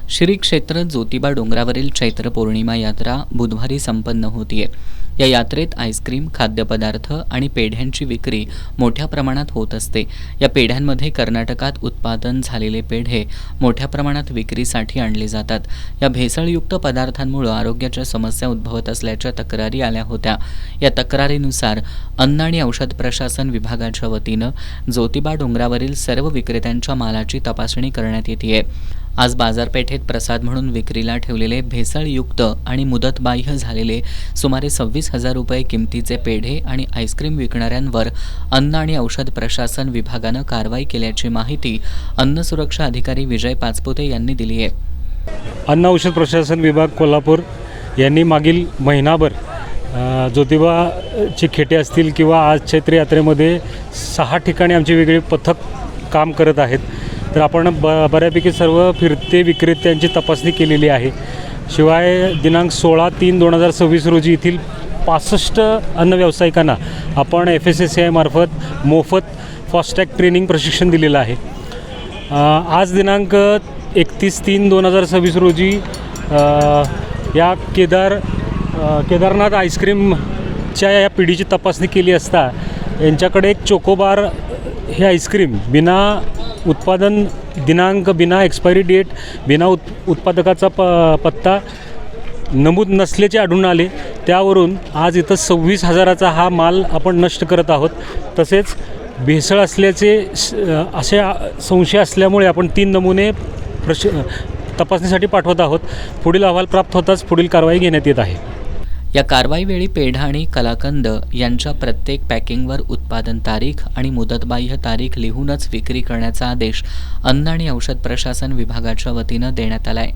श्री क्षेत्र ज्योतिबा डोंगरावरील चैत्र पौर्णिमा यात्रा बुधवारी संपन्न होतीये। या यात्रेत आईस्क्रीम, खाद्यपदार्थ आणि पेढ्यांची विक्री मोठ्या प्रमाणात होत असते। या पेढ्यांमध्ये कर्नाटकात उत्पादन झालेले पेढे मोठ्या प्रमाणात विक्रीसाठी आणले जातात। या भेसळयुक्त पदार्थांमुळे आरोग्याच्या समस्या उद्भवत असल्याच्या तक्रारी आल्या होत्या। या तक्रारीनुसार अन्न आणि औषध प्रशासन विभागाच्या वतीनं ज्योतिबा डोंगरावरील सर्व विक्रेत्यांच्या मालाची तपासणी करण्यात येते। आज बाजारपेठेत प्रसाद म्हणून विक्रीला ठेवलेले भेसळयुक्त आणि मुदतबाह्य झालेले सुमारे 26,000 रुपये किमतीचे पेढे आणि आईस्क्रीम विकणाऱ्यांवर अन्न आणि औषध प्रशासन विभागानं कारवाई केल्याची माहिती अन्न सुरक्षा अधिकारी विजय पाचपुते यांनी दिली आहे। अन्न औषध प्रशासन विभाग कोल्हापूर यांनी मागील महिनाभर ज्योतिबाची खेटे असतील किंवा आज चैत्र यात्रेमध्ये 6 ठिकाणी आमचे वेगळे पथक काम करत आहेत। तर आपण बऱ्यापैकी सर्व फिरते विक्रेत्यांची तपासणी केलेली आहे। शिवाय दिनांक 16/3/2026 रोजी येथील 65 अन्न व्यावसायिकांना आपण FSSAI मार्फत मोफत फास्टॅग ट्रेनिंग प्रशिक्षण दिलेलं आहे। आज दिनांक 31/3/2026 रोजी या केदारनाथ आईस्क्रीमच्या या पिढीची तपासणी केली असता यांच्याकडे एक चोकोबार हे आईस्क्रीम बिना उत्पादन दिनांक, बिना एक्सपायरी डेट, बिना उत्पादकाचा पत्ता नमूद नसल्याचे आढळून आले। त्यावरून आज इथं 26,000चा हा माल आपण नष्ट करत आहोत। तसेच भेसळ असल्याचे असे संशय असल्यामुळे आपण 3 नमुने तपासणीसाठी पाठवत आहोत। पुढील अहवाल प्राप्त होताच पुढील कारवाई घेण्यात येत आहे। या कारवाईवेळी पेढा आणि कलाकंद यांच्या प्रत्येक पॅकिंगवर उत्पादन तारीख आणि मुदतबाह्य तारीख लिहूनच विक्री करण्याचा आदेश अन्न आणि औषध प्रशासन विभागाच्या वतीनं देण्यात आला आहे।